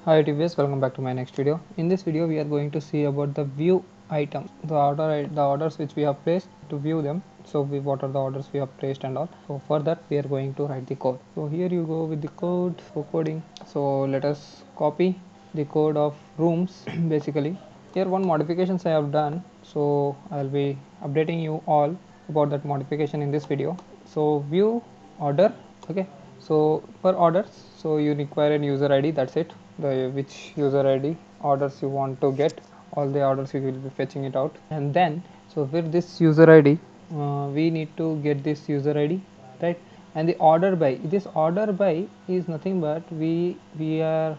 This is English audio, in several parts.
Hi TVS, welcome back to my next video. In this video we are going to see about the view item, the orders which we have placed to view them. So what are the orders we have placed and all. So for that we are going to write the code. So here you go with the code for coding. So let us copy the code of rooms basically. Here one modifications I have done, so I'll be updating you all about that modification in this video. So view order, okay. So for orders, so you require a user ID, that's it. The which user ID orders you want to get, all the orders you will be fetching it out. And then so with this user ID we need to get this user ID, right? And the order by, this order by is nothing but we are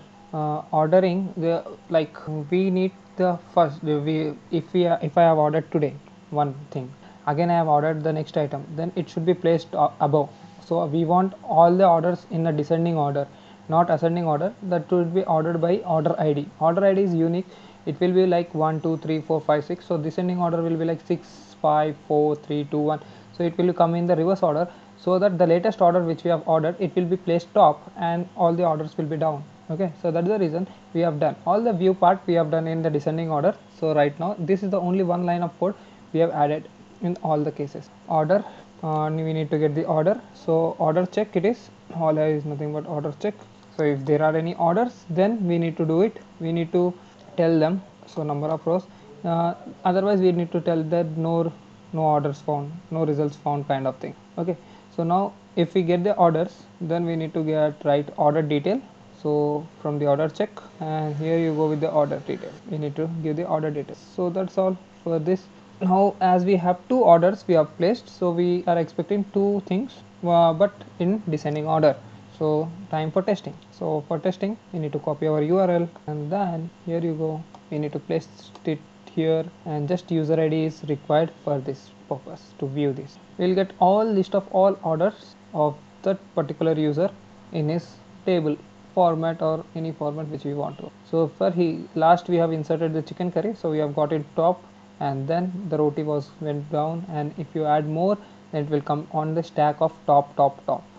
ordering the, like, we need the first, we if I have ordered today one thing, again I have ordered the next item, then it should be placed above. So we want all the orders in a descending order, not ascending order. That would be ordered by order ID. Order ID is unique, it will be like 1 2 3 4 5 6. So descending order will be like 6 5 4 3 2 1. So it will come in the reverse order, so that the latest order which we have ordered, it will be placed top and all the orders will be down. Okay, so that's the reason we have done all the view part, we have done in the descending order. So right now this is the only one line of code we have added in all the cases. Order, we need to get the order. So order check it is, all is nothing but order check. So if there are any orders, then we need to do it, we need to tell them. So number of rows, otherwise we need to tell that no orders found, no results found kind of thing. Okay, so now if we get the orders, then we need to get write order detail. So from the order check, and here you go with the order detail, we need to give the order details. So that's all for this. Now as we have two orders we have placed, so we are expecting two things, but in descending order. So time for testing. So for testing we need to copy our URL, and then here you go, we need to place it here, and just user ID is required for this purpose to view this. We'll get all list of all orders of that particular user in his table format or any format which we want to. So for last we have inserted the chicken curry, so we have got it top, and then the roti was went down, and if you add more, then it will come on the stack of top.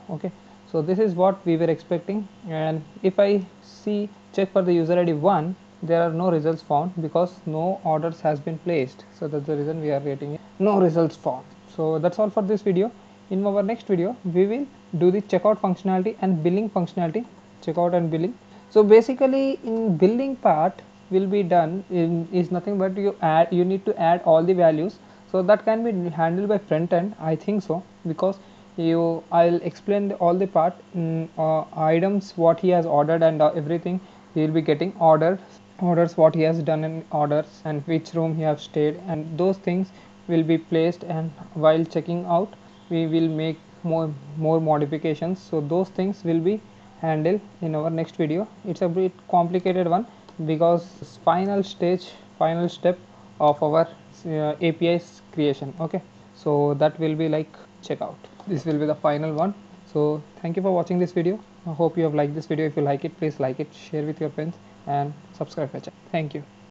Okay, so this is what we were expecting. And if I see check for the user ID 1, there are no results found because no orders has been placed. So that's the reason we are getting no results found. So that's all for this video. In our next video we will do the checkout functionality and billing functionality, checkout and billing. So basically in billing part will be done in, is nothing but you need to add all the values. So that can be handled by front end, I think so, because I'll explain all the part, items what he has ordered and everything. He will be getting orders what he has done in orders, and which room he has stayed, and those things will be placed. And while checking out we will make more modifications. So those things will be handled in our next video. It's a bit complicated one because final stage, final step of our API's creation. Okay, so that will be like checkout, this will be the final one. So thank you for watching this video. I hope you have liked this video. If you like it, please like it, share with your friends, and subscribe my channel. Thank you.